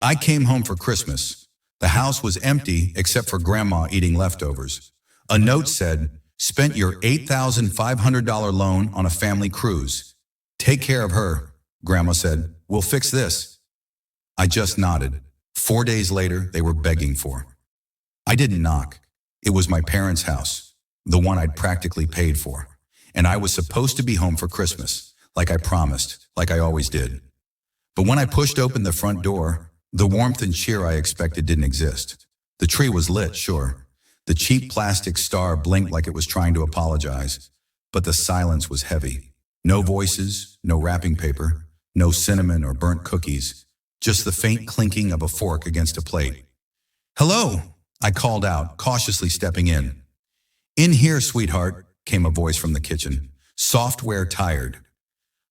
I came home for Christmas. The house was empty except for Grandma eating leftovers. A note said, "Spent your $8,500 loan on a family cruise. Take care of her," Grandma said. "We'll fix this." I just nodded. 4 days later, they were begging for. I didn't knock. It was my parents' house, the one I'd practically paid for. And I was supposed to be home for Christmas, like I promised, like I always did. But when I pushed open the front door, the warmth and cheer I expected didn't exist. The tree was lit, sure. The cheap plastic star blinked like it was trying to apologize. But the silence was heavy. No voices, no wrapping paper, no cinnamon or burnt cookies. Just the faint clinking of a fork against a plate. "Hello," I called out, cautiously stepping in. "In here, sweetheart," came a voice from the kitchen. Software tired.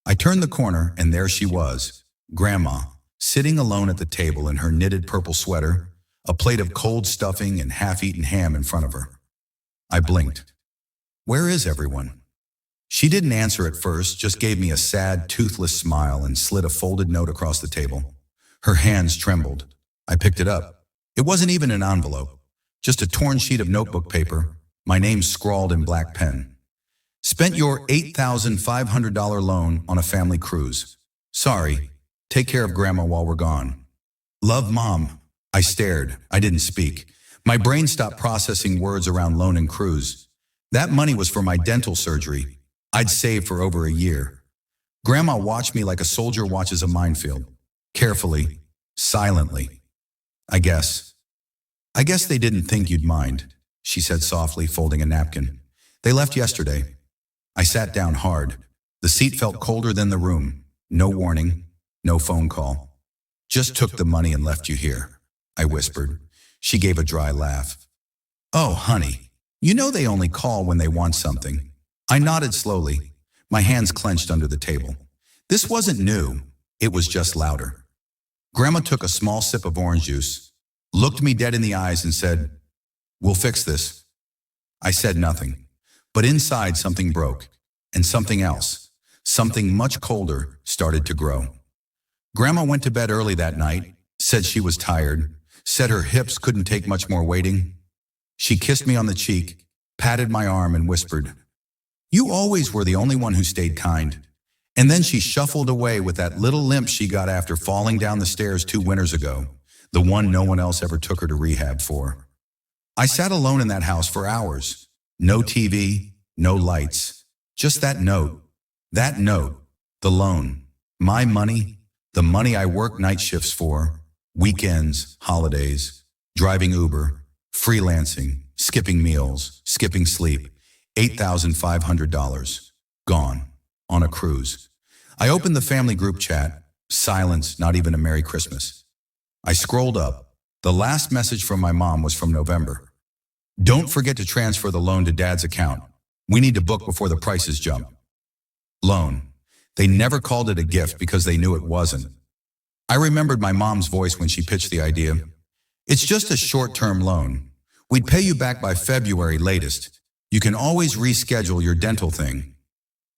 I turned the corner, and there she was, Grandma, sitting alone at the table in her knitted purple sweater, a plate of cold stuffing and half-eaten ham in front of her. I blinked. "Where is everyone?" She didn't answer at first, just gave me a sad, toothless smile and slid a folded note across the table. Her hands trembled. I picked it up. It wasn't even an envelope, just a torn sheet of notebook paper, my name scrawled in black pen. "Spent your $8,500 loan on a family cruise. Sorry. Take care of Grandma while we're gone. Love, Mom." I stared. I didn't speak. My brain stopped processing words around loan and cruise. That money was for my dental surgery. I'd saved for over a year. Grandma watched me like a soldier watches a minefield. Carefully, silently. I guess they didn't think you'd mind," she said softly, folding a napkin. "They left yesterday." I sat down hard. The seat felt colder than the room. No warning, no phone call. "Just took the money and left you here," I whispered. She gave a dry laugh. "Oh, honey, you know they only call when they want something." I nodded slowly, my hands clenched under the table. This wasn't new, it was just louder. Grandma took a small sip of orange juice, looked me dead in the eyes and said, "We'll fix this." I said nothing, but inside something broke, and something else, something much colder, started to grow. Grandma went to bed early that night, said she was tired, said her hips couldn't take much more waiting. She kissed me on the cheek, patted my arm and whispered, "You always were the only one who stayed kind." And then she shuffled away with that little limp she got after falling down the stairs 2 winters ago, the one no one else ever took her to rehab for. I sat alone in that house for hours. No TV, no lights, just that note, the loan, my money, the money I worked night shifts for, weekends, holidays, driving Uber, freelancing, skipping meals, skipping sleep, $8,500, gone. On a cruise. I opened the family group chat. Silence, not even a Merry Christmas. I scrolled up. The last message from my mom was from November. "Don't forget to transfer the loan to Dad's account. We need to book before the prices jump." Loan. They never called it a gift because they knew it wasn't. I remembered my mom's voice when she pitched the idea. "It's just a short-term loan. We'd pay you back by February latest. You can always reschedule your dental thing."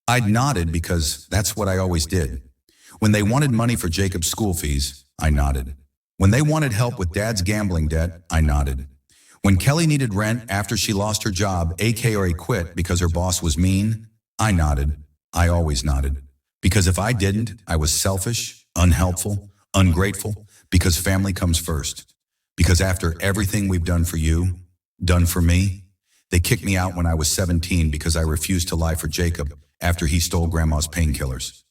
I'd nodded because that's what I always did. When they wanted money for Jacob's school fees, I nodded. When they wanted help with Dad's gambling debt, I nodded. When Kelly needed rent after she lost her job, aka quit because her boss was mean, I nodded. I always nodded. Because if I didn't, I was selfish, unhelpful, ungrateful, because family comes first. Because after everything we've done for you, done for me, they kicked me out when I was 17 because I refused to lie for Jacob after he stole Grandma's painkillers.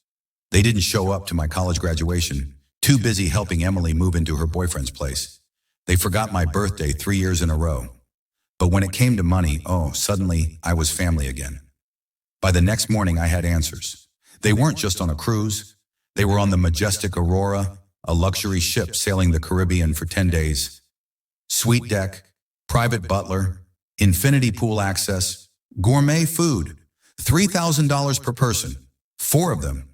They didn't show up to my college graduation, too busy helping Emily move into her boyfriend's place. They forgot my birthday 3 years in a row. But when it came to money, suddenly I was family again. By the next morning, I had answers. They weren't just on a cruise. They were on the majestic Aurora, a luxury ship sailing the Caribbean for 10 days. Suite deck, private butler, infinity pool access, gourmet food, $3,000 per person, 4 of them.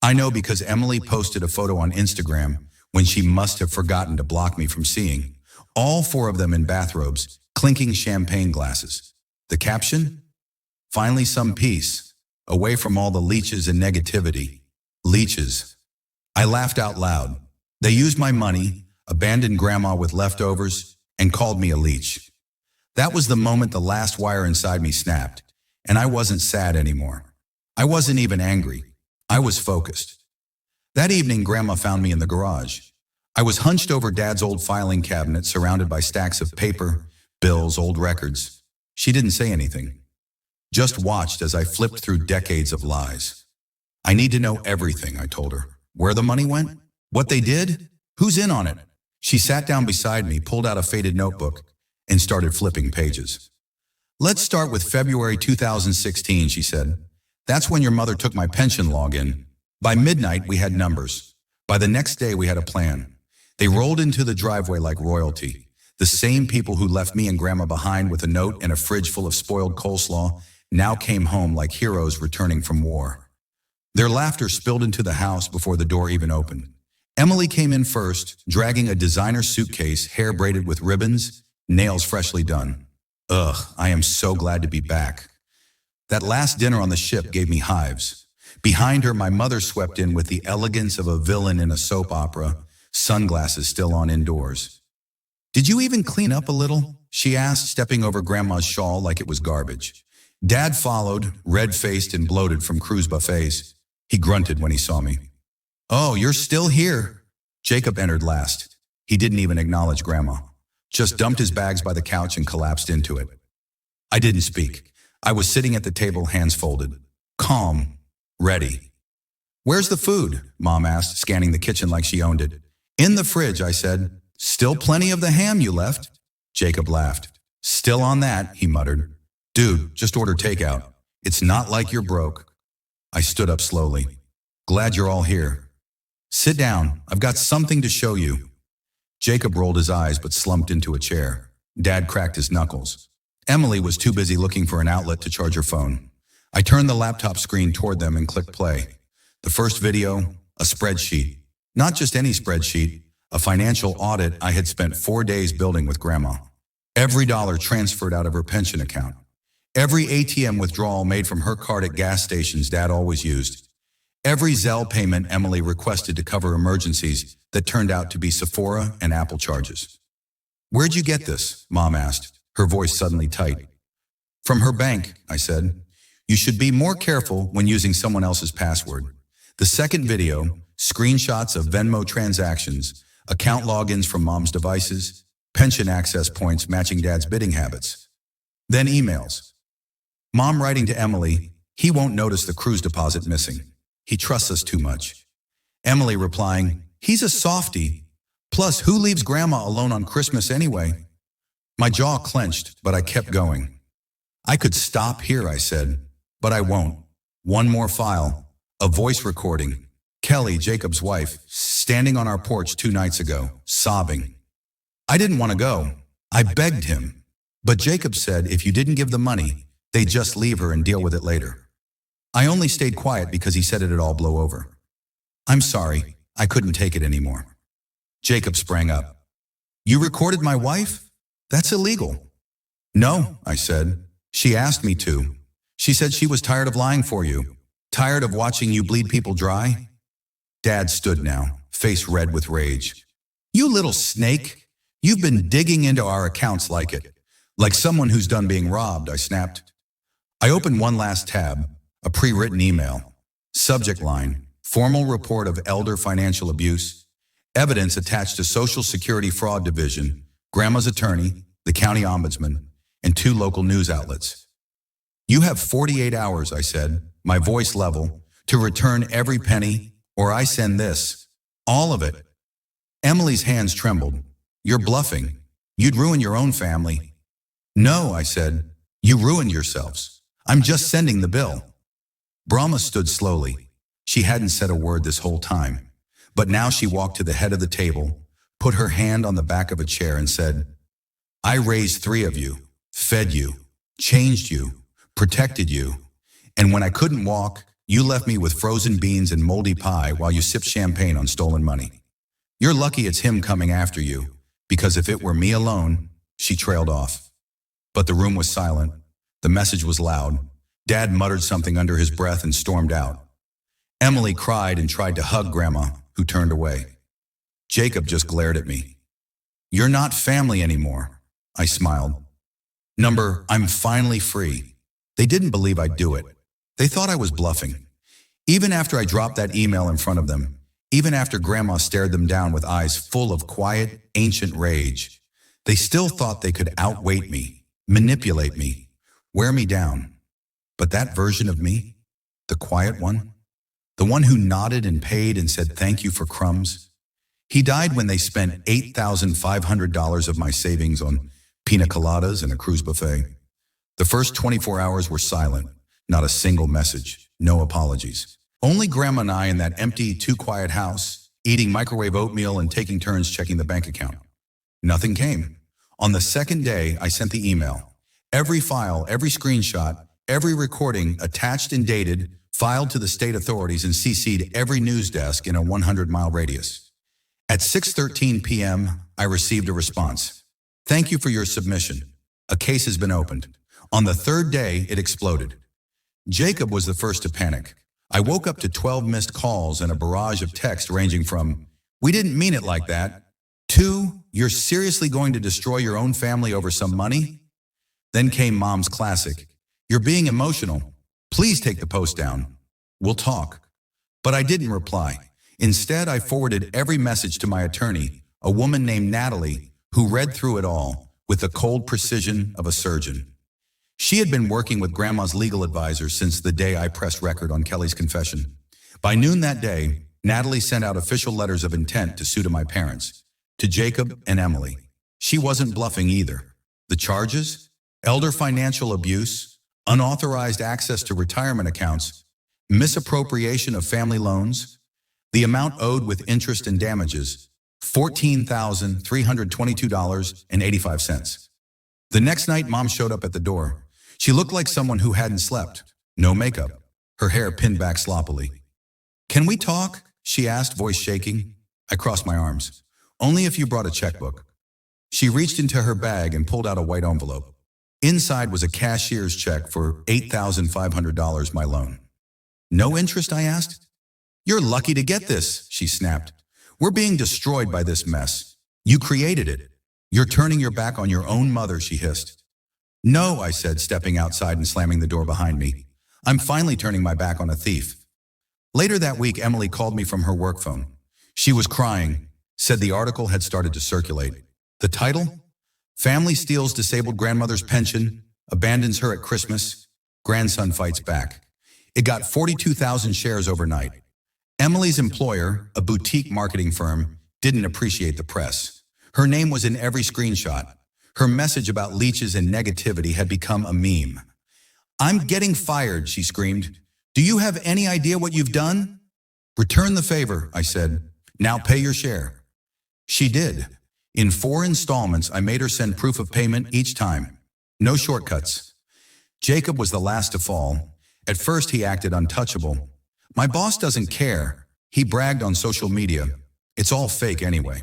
I know because Emily posted a photo on Instagram when she must have forgotten to block me from seeing. All 4 of them in bathrobes, clinking champagne glasses. The caption? "Finally some peace, away from all the leeches and negativity." Leeches. I laughed out loud. They used my money, abandoned Grandma with leftovers, and called me a leech. That was the moment the last wire inside me snapped, and I wasn't sad anymore. I wasn't even angry. I was focused. That evening, Grandma found me in the garage. I was hunched over Dad's old filing cabinet, surrounded by stacks of paper, bills, old records. She didn't say anything, just watched as I flipped through decades of lies. I need to know everything, I told her. Where the money went? What they did? Who's in on it? She sat down beside me, pulled out a faded notebook, and started flipping pages. Let's start with February 2016, she said. That's when your mother took my pension login. By midnight, we had numbers. By the next day, we had a plan. They rolled into the driveway like royalty. The same people who left me and Grandma behind with a note and a fridge full of spoiled coleslaw now came home like heroes returning from war. Their laughter spilled into the house before the door even opened. Emily came in first, dragging a designer suitcase, hair braided with ribbons, nails freshly done. Ugh, I am so glad to be back. That last dinner on the ship gave me hives. Behind her, my mother swept in with the elegance of a villain in a soap opera, sunglasses still on indoors. Did you even clean up a little? She asked, stepping over Grandma's shawl like it was garbage. Dad followed, red-faced and bloated from cruise buffets. He grunted when he saw me. Oh, you're still here. Jacob entered last. He didn't even acknowledge Grandma. Just dumped his bags by the couch and collapsed into it. I didn't speak. I was sitting at the table, hands folded. Calm. Ready. Where's the food? Mom asked, scanning the kitchen like she owned it. In the fridge, I said. Still plenty of the ham you left. Jacob laughed. Still on that, he muttered. Dude, just order takeout. It's not like you're broke. I stood up slowly. Glad you're all here. Sit down. I've got something to show you. Jacob rolled his eyes but slumped into a chair. Dad cracked his knuckles. Emily was too busy looking for an outlet to charge her phone. I turned the laptop screen toward them and clicked play. The first video, a spreadsheet. Not just any spreadsheet, a financial audit I had spent 4 days building with Grandma. Every dollar transferred out of her pension account. Every ATM withdrawal made from her card at gas stations Dad always used. Every Zelle payment Emily requested to cover emergencies that turned out to be Sephora and Apple charges. Where'd you get this? Mom asked, her voice suddenly tight. From her bank, I said. You should be more careful when using someone else's password. The second video, screenshots of Venmo transactions, account logins from Mom's devices, pension access points matching Dad's bidding habits. Then emails. Mom writing to Emily, he won't notice the cruise deposit missing. He trusts us too much. Emily replying, he's a softie. Plus, who leaves Grandma alone on Christmas anyway? My jaw clenched, but I kept going. I could stop here, I said, but I won't. One more file, a voice recording. Kelly, Jacob's wife, standing on our porch 2 nights ago, sobbing. I didn't want to go. I begged him. But Jacob said if you didn't give the money, they'd just leave her and deal with it later. I only stayed quiet because he said it'd all blow over. I'm sorry, I couldn't take it anymore. Jacob sprang up. You recorded my wife? That's illegal. No, I said. She asked me to. She said she was tired of lying for you. Tired of watching you bleed people dry? Dad stood now, face red with rage. You little snake. You've been digging into our accounts like it. Like someone who's done being robbed, I snapped. I opened one last tab, a pre-written email. Subject line, formal report of elder financial abuse. Evidence attached to Social Security Fraud Division, Grandma's attorney, the county ombudsman, and 2 local news outlets. You have 48 hours, I said, my voice level, to return every penny, or I send this. All of it. Emily's hands trembled. You're bluffing. You'd ruin your own family. No, I said. You ruined yourselves. I'm just sending the bill. Brahma stood slowly. She hadn't said a word this whole time. But now she walked to the head of the table, put her hand on the back of a chair and said, I raised 3 of you, fed you, changed you, protected you. And when I couldn't walk, you left me with frozen beans and moldy pie while you sipped champagne on stolen money. You're lucky it's him coming after you, because if it were me alone, she trailed off. But the room was silent. The message was loud. Dad muttered something under his breath and stormed out. Emily cried and tried to hug Grandma, who turned away. Jacob just glared at me. You're not family anymore. I smiled. Number, I'm finally free. They didn't believe I'd do it. They thought I was bluffing. Even after I dropped that email in front of them, even after Grandma stared them down with eyes full of quiet, ancient rage, they still thought they could outweight me, manipulate me, wear me down. But that version of me, the quiet one, the one who nodded and paid and said thank you for crumbs, he died when they spent $8,500 of my savings on pina coladas and a cruise buffet. The first 24 hours were silent, not a single message, no apologies. Only Grandma and I in that empty, too quiet house, eating microwave oatmeal and taking turns checking the bank account. Nothing came. On the second day, I sent the email. Every file, every screenshot, every recording attached and dated, filed to the state authorities and CC'd every news desk in a 100-mile radius. At 6:13 p.m., I received a response. Thank you for your submission. A case has been opened. On the third day, it exploded. Jacob was the first to panic. I woke up to 12 missed calls and a barrage of text ranging from, "We didn't mean it like that," to, "You're seriously going to destroy your own family over some money?" Then came Mom's classic, "You're being emotional. Please take the post down. We'll talk." But I didn't reply. Instead, I forwarded every message to my attorney, a woman named Natalie, who read through it all with the cold precision of a surgeon. She had been working with Grandma's legal advisor since the day I pressed record on Kelly's confession. By noon that day, Natalie sent out official letters of intent to sue to my parents, to Jacob and Emily. She wasn't bluffing either. The charges? Elder financial abuse, unauthorized access to retirement accounts, misappropriation of family loans, the amount owed with interest and damages, $14,322.85. The next night, Mom showed up at the door. She looked like someone who hadn't slept. No makeup. Her hair pinned back sloppily. "Can we talk?" she asked, voice shaking. I crossed my arms. "Only if you brought a checkbook." She reached into her bag and pulled out a white envelope. Inside was a cashier's check for $8,500, my loan. "No interest?" I asked. "You're lucky to get this," she snapped. "We're being destroyed by this mess. You created it. You're turning your back on your own mother," she hissed. "No," I said, stepping outside and slamming the door behind me. "I'm finally turning my back on a thief." Later that week, Emily called me from her work phone. She was crying, said the article had started to circulate. The title? "Family Steals Disabled Grandmother's Pension, Abandons Her at Christmas, Grandson Fights Back." It got 42,000 shares overnight. Emily's employer, a boutique marketing firm, didn't appreciate the press. Her name was in every screenshot. Her message about leeches and negativity had become a meme. "I'm getting fired," she screamed. "Do you have any idea what you've done?" "Return the favor," I said. "Now pay your share." She did. In 4 installments, I made her send proof of payment each time. No shortcuts. Jacob was the last to fall. At first, he acted untouchable. "My boss doesn't care," he bragged on social media. "It's all fake anyway."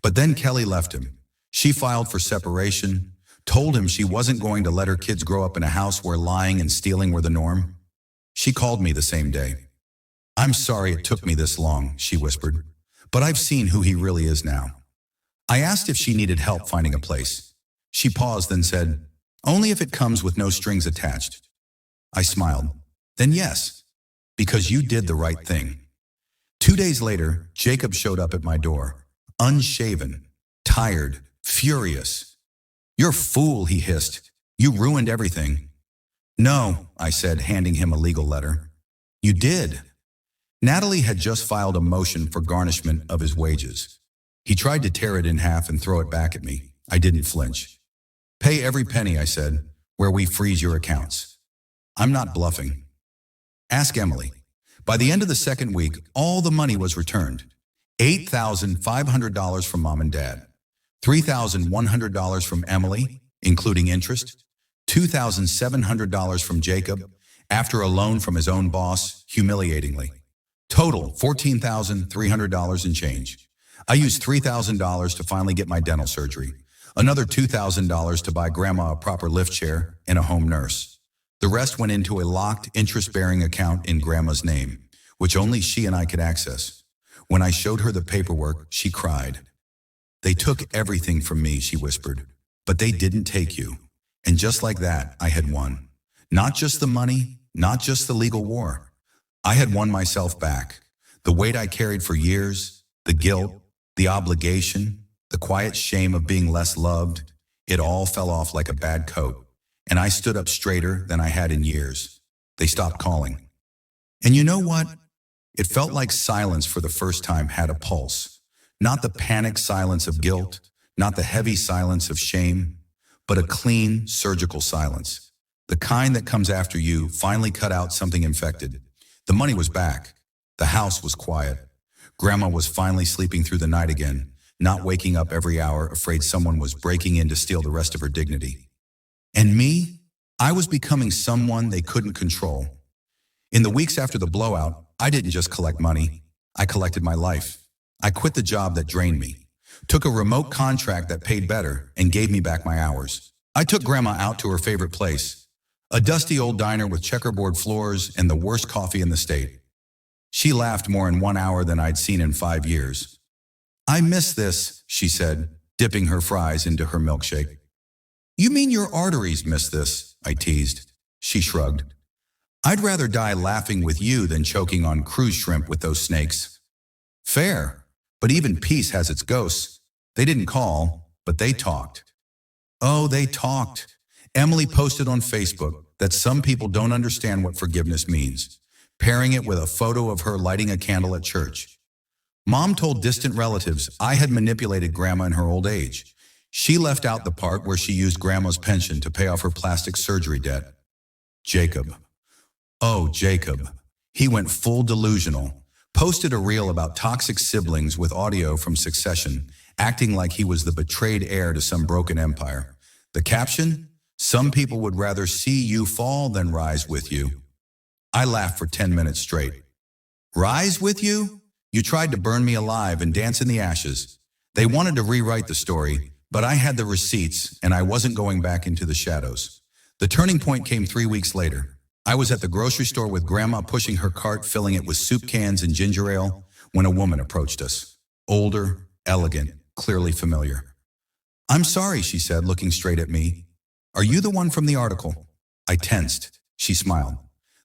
But then Kelly left him. She filed for separation, told him she wasn't going to let her kids grow up in a house where lying and stealing were the norm. She called me the same day. "I'm sorry it took me this long," she whispered, "but I've seen who he really is now." I asked if she needed help finding a place. She paused, then said, "Only if it comes with no strings attached." I smiled. "Then yes, because you did the right thing." 2 days later, Jacob showed up at my door, unshaven, tired, furious. "You're a fool," he hissed. "You ruined everything." "No," I said, handing him a legal letter. "You did." Natalie had just filed a motion for garnishment of his wages. He tried to tear it in half and throw it back at me. I didn't flinch. "Pay every penny," I said, "where we freeze your accounts." I'm not bluffing. Ask Emily. By the end of the second week, all the money was returned. $8,500 from Mom and Dad. $3,100 from Emily, including interest. $2,700 from Jacob, after a loan from his own boss, humiliatingly. Total, $14,300 and change. I used $3,000 to finally get my dental surgery. Another $2,000 to buy Grandma a proper lift chair and a home nurse. The rest went into a locked, interest-bearing account in Grandma's name, which only she and I could access. When I showed her the paperwork, she cried. They took everything from me, she whispered. But they didn't take you. And just like that, I had won. Not just the money, not just the legal war. I had won myself back. The weight I carried for years, the guilt, the obligation, the quiet shame of being less loved, it all fell off like a bad coat. And I stood up straighter than I had in years. They stopped calling. And you know what? It felt like silence for the first time had a pulse. Not the panic silence of guilt, not the heavy silence of shame, but a clean, surgical silence. The kind that comes after you finally cut out something infected. The money was back. The house was quiet. Grandma was finally sleeping through the night again, not waking up every hour, afraid someone was breaking in to steal the rest of her dignity. And me? I was becoming someone they couldn't control. In the weeks after the blowout, I didn't just collect money. I collected my life. I quit the job that drained me, took a remote contract that paid better, and gave me back my hours. I took Grandma out to her favorite place, a dusty old diner with checkerboard floors and the worst coffee in the state. She laughed more in 1 hour than I'd seen in 5 years. I miss this, she said, dipping her fries into her milkshake. You mean your arteries miss this? I teased. She shrugged. I'd rather die laughing with you than choking on cruise shrimp with those snakes. Fair, but even peace has its ghosts. They didn't call, but they talked. Oh, they talked. Emily posted on Facebook that some people don't understand what forgiveness means, pairing it with a photo of her lighting a candle at church. Mom told distant relatives I had manipulated Grandma in her old age. She left out the part where she used Grandma's pension to pay off her plastic surgery debt. Jacob. Oh, Jacob. He went full delusional, posted a reel about toxic siblings with audio from Succession, acting like he was the betrayed heir to some broken empire. The caption? Some people would rather see you fall than rise with you. I laughed for 10 minutes straight. Rise with you? You tried to burn me alive and dance in the ashes. They wanted to rewrite the story, but I had the receipts and I wasn't going back into the shadows. The turning point came 3 weeks later. I was at the grocery store with Grandma pushing her cart, filling it with soup cans and ginger ale, when a woman approached us. Older, elegant, clearly familiar. I'm sorry, she said, looking straight at me. Are you the one from the article? I tensed. She smiled.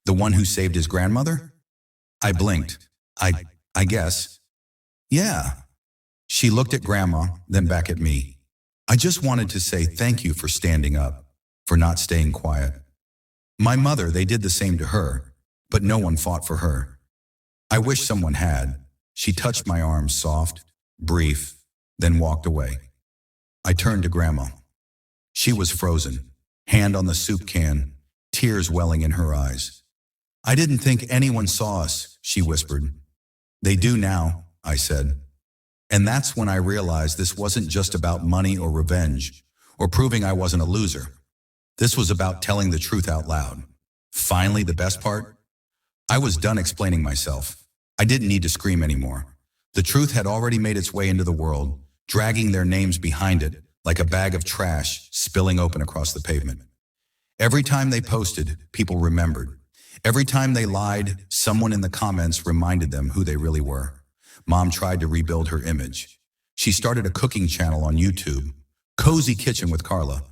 The one who saved his grandmother? I blinked. I guess. Yeah. She looked at Grandma, then back at me. I just wanted to say thank you for standing up, for not staying quiet. My mother, they did the same to her, but no one fought for her. I wish someone had. She touched my arm, soft, brief, then walked away. I turned to Grandma. She was frozen, hand on the soup can, tears welling in her eyes. I didn't think anyone saw us, she whispered. They do now, I said. And that's when I realized this wasn't just about money or revenge, or proving I wasn't a loser. This was about telling the truth out loud. Finally, the best part? I was done explaining myself. I didn't need to scream anymore. The truth had already made its way into the world, dragging their names behind it like a bag of trash spilling open across the pavement. Every time they posted, people remembered. Every time they lied, someone in the comments reminded them who they really were. Mom tried to rebuild her image. She started a cooking channel on YouTube, Cozy Kitchen with Carla.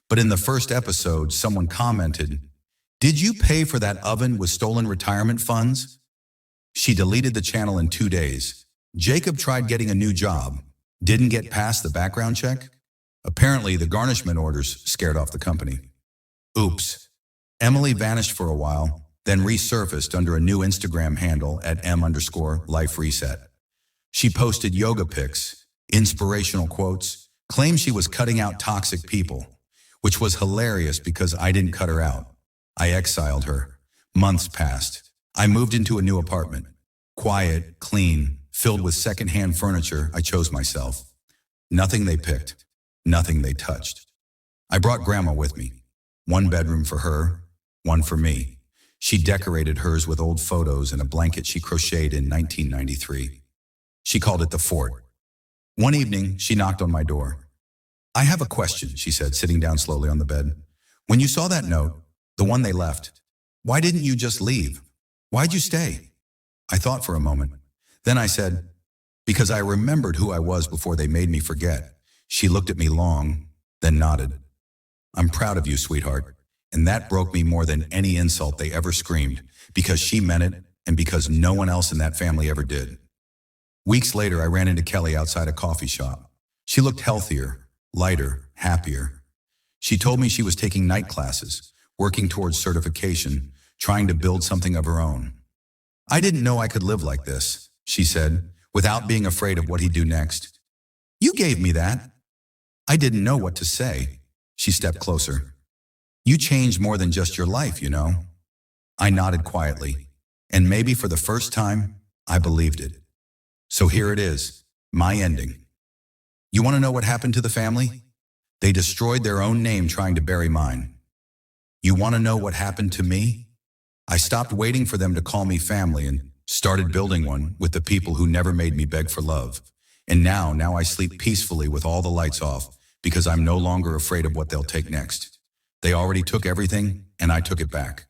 But in the first episode, someone commented, "Did you pay for that oven with stolen retirement funds?" She deleted the channel in 2 days. Jacob tried getting a new job, didn't get past the background check. Apparently, the garnishment orders scared off the company. Oops. Emily vanished for a while, then resurfaced under a new Instagram handle at @m_lifereset. She posted yoga pics, inspirational quotes, claimed she was cutting out toxic people, which was hilarious because I didn't cut her out. I exiled her. Months passed. I moved into a new apartment. Quiet, clean, filled with secondhand furniture I chose myself. Nothing they picked. Nothing they touched. I brought Grandma with me. 1 bedroom for her, 1 for me. She decorated hers with old photos and a blanket she crocheted in 1993. She called it the fort. One evening, she knocked on my door. I have a question, she said, sitting down slowly on the bed. When you saw that note, the one they left, why didn't you just leave? Why'd you stay? I thought for a moment. Then I said, Because I remembered who I was before they made me forget. She looked at me long, then nodded. I'm proud of you, sweetheart. And that broke me more than any insult they ever screamed, because she meant it, and because no one else in that family ever did. Weeks later, I ran into Kelly outside a coffee shop. She looked healthier, lighter, happier. She told me she was taking night classes, working towards certification, trying to build something of her own. I didn't know I could live like this, she said, without being afraid of what he'd do next. You gave me that. I didn't know what to say. She stepped closer. You changed more than just your life, you know. I nodded quietly, and maybe for the first time, I believed it. So here it is, my ending. You want to know what happened to the family? They destroyed their own name trying to bury mine. You want to know what happened to me? I stopped waiting for them to call me family and started building one with the people who never made me beg for love. And now I sleep peacefully with all the lights off because I'm no longer afraid of what they'll take next. They already took everything, and I took it back.